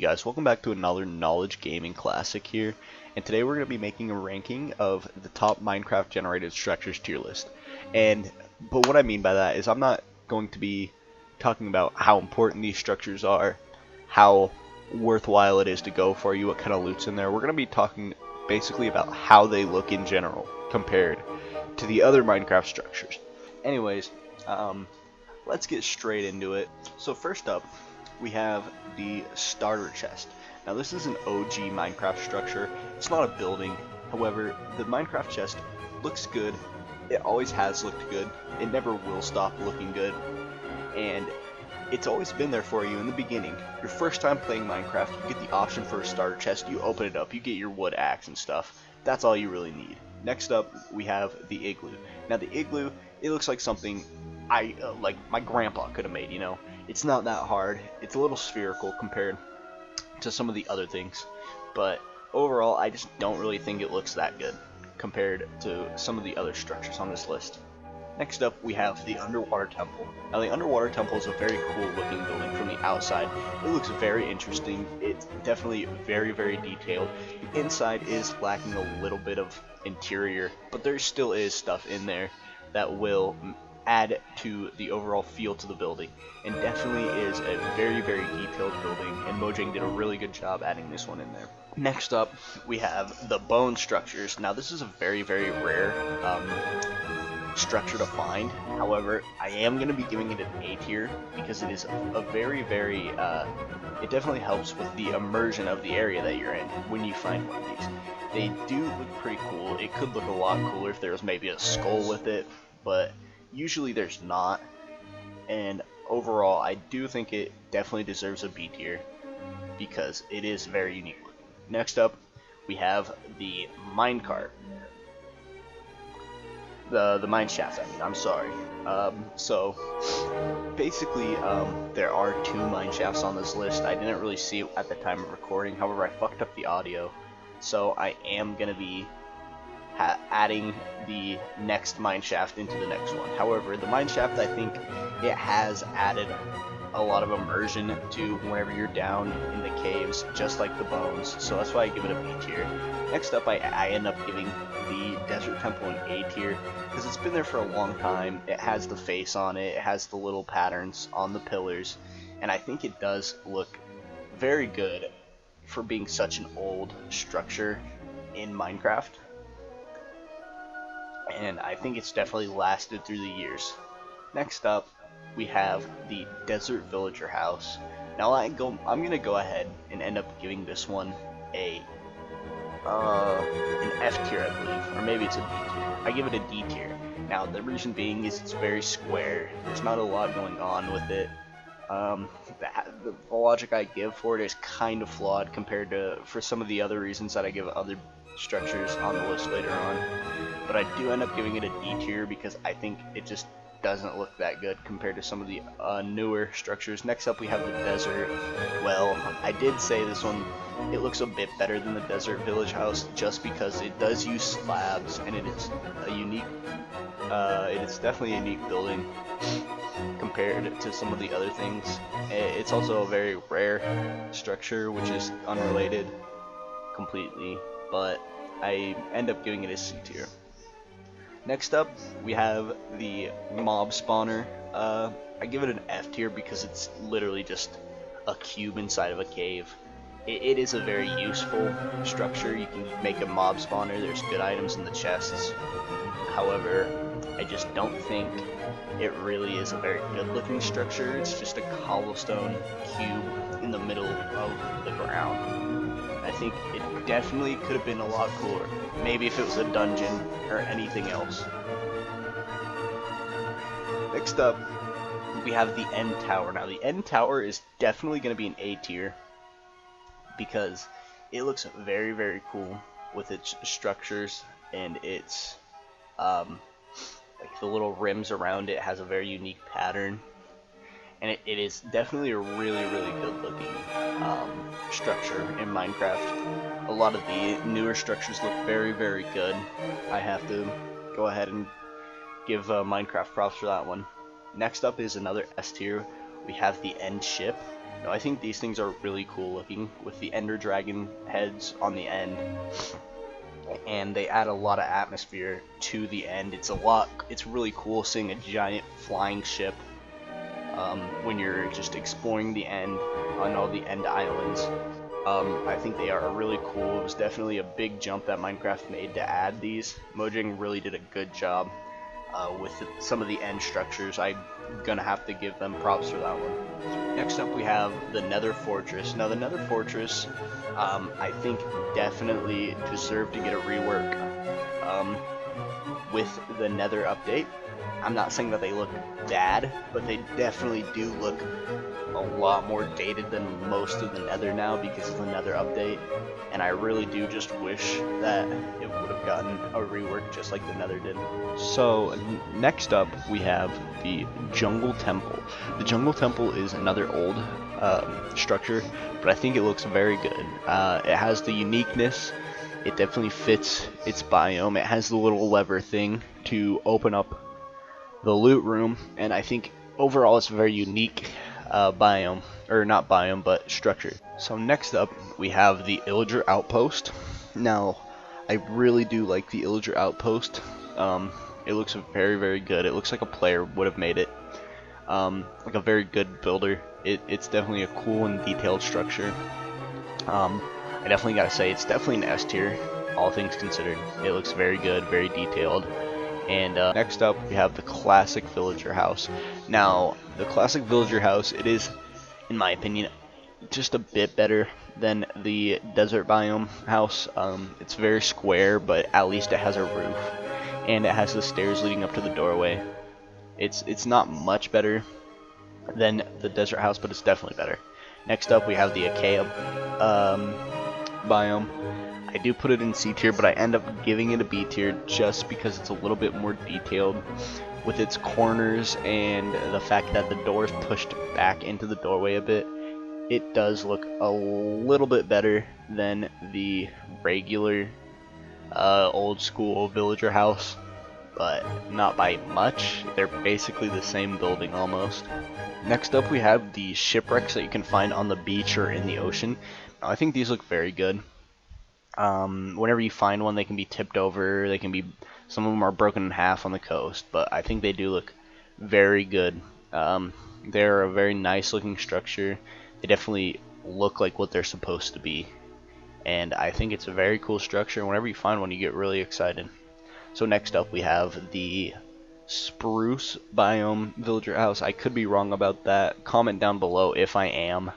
guys? Welcome back to another Knowledge Gaming Classic here, and today we're going to be making a ranking of the top Minecraft generated structures tier list. But what I mean by that is I'm not going to be talking about how important these structures are, how worthwhile it is to go for you, what kind of loot's in there. We're going to be talking basically about how they look in general compared to the other Minecraft structures. Anyways, let's get straight into it. So first up, we have the starter chest. Now this is an OG Minecraft structure. It's not a building. However, the Minecraft chest looks good. It always has looked good. It never will stop looking good. And it's always been there for you in the beginning. Your first time playing Minecraft, you get the option for a starter chest. You open it up, you get your wood axe and stuff. That's all you really need. Next up, we have the igloo. Now the igloo, it looks like something like my grandpa could have made, you know. It's not that hard. It's a little spherical compared to some of the other things, but overall I just don't really think it looks that good compared to some of the other structures on this list. Next up, we have the underwater temple. Now the underwater temple is a very cool looking building from the outside. It looks very interesting. It's definitely very, very detailed. The inside is lacking a little bit of interior, but there still is stuff in there that will add to the overall feel to the building, and definitely is a very, very detailed building, and Mojang did a really good job adding this one in there. Next up, we have the bone structures. Now this is a very, very rare structure to find. However, I am going to be giving it an A tier because it is a very, very it definitely helps with the immersion of the area that you're in when you find one of these. They do look pretty cool. It could look a lot cooler if there was maybe a skull with it, but usually there's not, and overall I do think it definitely deserves a B tier because it is very unique looking. Next up, we have the minecart. The mine shaft, I mean, I'm sorry. So basically, there are 2 mine shafts on this list. I didn't really see it at the time of recording, however I fucked up the audio, so I am gonna be adding the next mine shaft into the next one. However, the mine shaft, I think it has added a lot of immersion to whenever you're down in the caves, just like the bones, so that's why I give it a B tier. Next up, I end up giving the desert temple an A tier because it's been there for a long time. It has the face on it, it has the little patterns on the pillars, and I think it does look very good for being such an old structure in Minecraft. And I think it's definitely lasted through the years. Next up, we have the desert villager house. Now I'm gonna go ahead and end up giving this one an F tier, I believe, or maybe it's a D tier. I give it a D tier. Now the reason being is it's very square. There's not a lot going on with it. The logic I give for it is kind of flawed compared to for some of the other reasons that I give other structures on the list later on, but I do end up giving it a D tier because I think it just doesn't look that good compared to some of the newer structures. Next up, we have the desert. Well, I did say this one, it looks a bit better than the desert village house just because it does use slabs, and it is a unique it is definitely a unique building compared to some of the other things. It's also a very rare structure, which is unrelated completely, but I end up giving it a C tier. Next up, we have the mob spawner. I give it an F tier because it's literally just a cube inside of a cave. It is a very useful structure. You can make a mob spawner. There's good items in the chests. However, I just don't think it really is a very good looking structure. It's just a cobblestone cube in the middle of the ground. I think it definitely could have been a lot cooler. Maybe if it was a dungeon or anything else. Next up, we have the end tower. Now the end tower is definitely going to be an A tier because it looks very, very cool with its structures, and its like the little rims around it has a very unique pattern. And it is definitely a really, really good looking structure in Minecraft. A lot of the newer structures look very, very good. I have to go ahead and give Minecraft props for that one. Next up is another S tier, we have the end ship. Now, I think these things are really cool looking with the Ender Dragon heads on the end, and they add a lot of atmosphere to the end. It's really cool seeing a giant flying ship when you're just exploring the end on all the end islands. I think they are really cool. It was definitely a big jump that Minecraft made to add these. Mojang really did a good job with some of the end structures. I'm gonna have to give them props for that one. Next up we have the Nether Fortress. Now the Nether Fortress, I think definitely deserved to get a rework with the Nether update. I'm not saying that they look bad, but they definitely do look a lot more dated than most of the Nether now because of the Nether update, and I really do just wish that it would have gotten a rework just like the Nether did. So next up we have the Jungle Temple. The Jungle Temple is another old structure, but I think it looks very good. It has the uniqueness. It definitely fits its biome. It has the little lever thing to open up the loot room, and I think overall it's a very unique biome, or not biome, but structure. So next up we have the Illager Outpost. Now I really do like the Illager Outpost. It looks very good. It looks like a player would have made it, like a very good builder. It's definitely a cool and detailed structure. I definitely gotta say it's definitely an S tier, all things considered. It looks very good, very detailed. And next up we have the Classic Villager House. Now the Classic Villager House, it is, in my opinion, just a bit better than the Desert Biome house. It's very square, but at least it has a roof, and it has the stairs leading up to the doorway. It's not much better than the Desert House, but it's definitely better. Next up we have the Achaea biome. I do put it in C tier, but I end up giving it a B tier just because it's a little bit more detailed with its corners and the fact that the door is pushed back into the doorway a bit. It does look a little bit better than the regular old school villager house, but not by much. They're basically the same building almost. Next up we have the shipwrecks that you can find on the beach or in the ocean. Now, I think these look very good. Whenever you find one, they can be tipped over, some of them are broken in half on the coast, but I think they do look very good. They're a very nice looking structure. They definitely look like what they're supposed to be, and I think it's a very cool structure. Whenever you find one, you get really excited. So next up we have the Spruce Biome Villager House. I could be wrong about that. Comment down below if I am,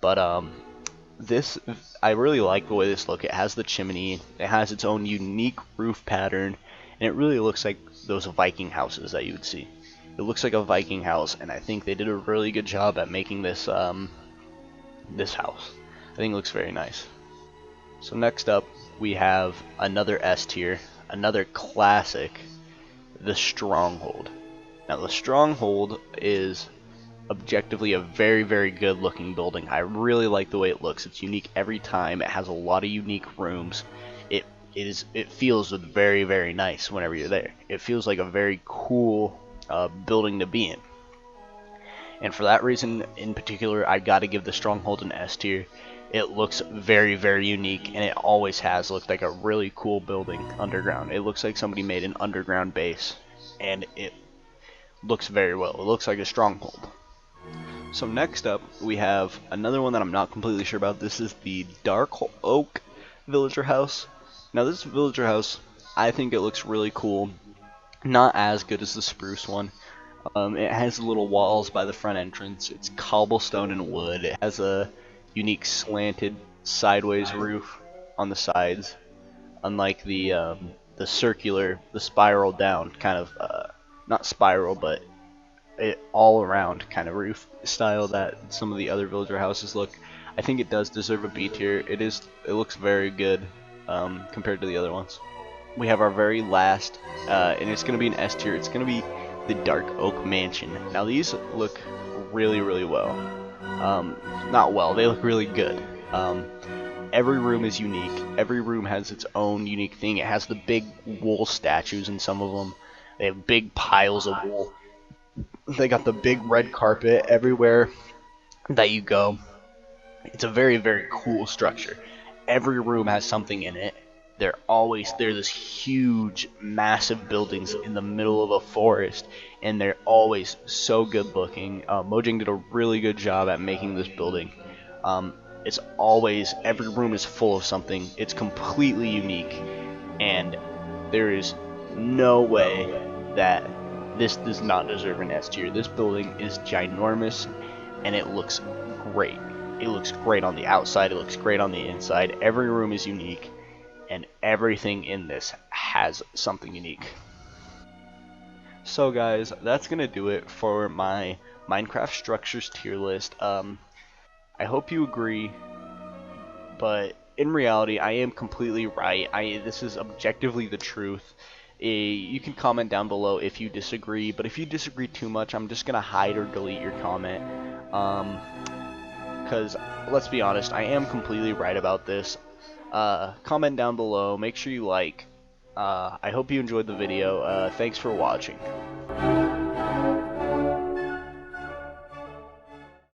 but I really like the way this looks. It has the chimney, it has its own unique roof pattern, and it really looks like those Viking houses that you would see. It looks like a Viking house, and I think they did a really good job at making this this house. I think it looks very nice. So next up we have another S tier, another classic, the Stronghold. Now the Stronghold is objectively a very good looking building. I really like the way it looks. It's unique every time. It has a lot of unique rooms. It feels very nice whenever you're there. It feels like a very cool building to be in. And for that reason in particular, I gotta give the Stronghold an S tier. It looks very unique, and it always has looked like a really cool building underground. It looks like somebody made an underground base, and it looks very well. It looks like a stronghold. So next up we have another one that I'm not completely sure about. This is the Dark Oak Villager House. Now this Villager House, I think it looks really cool. Not as good as the Spruce one. It has little walls by the front entrance. It's cobblestone and wood. It has a unique slanted sideways roof on the sides, unlike the circular, the spiral down kind of, not spiral, but all around kind of roof style that some of the other villager houses look. I think it does deserve a B tier. It looks very good compared to the other ones. We have our very last, and it's going to be an S tier. It's going to be the Dark Oak Mansion. Now these look really well. Not well, they look really good. Every room is unique. Every room has its own unique thing. It has the big wool statues in some of them. They have big piles of wool. They got the big red carpet everywhere that you go. It's a very, very cool structure. Every room has something in it. They're this huge, massive buildings in the middle of a forest, and they're always so good looking. Mojang did a really good job at making this building. It's always, every room is full of something. It's completely unique, and there is no way that this does not deserve an S tier. This building is ginormous, and it looks great. It looks great on the outside, it looks great on the inside. Every room is unique, and everything in this has something unique. So guys, that's gonna do it for my Minecraft structures tier list. I hope you agree, but in reality, I am completely right. This is objectively the truth. You can comment down below if you disagree, but if you disagree too much, I'm just gonna hide or delete your comment. Because let's be honest, I am completely right about this. Comment down below, make sure you like. I hope you enjoyed the video. Thanks for watching.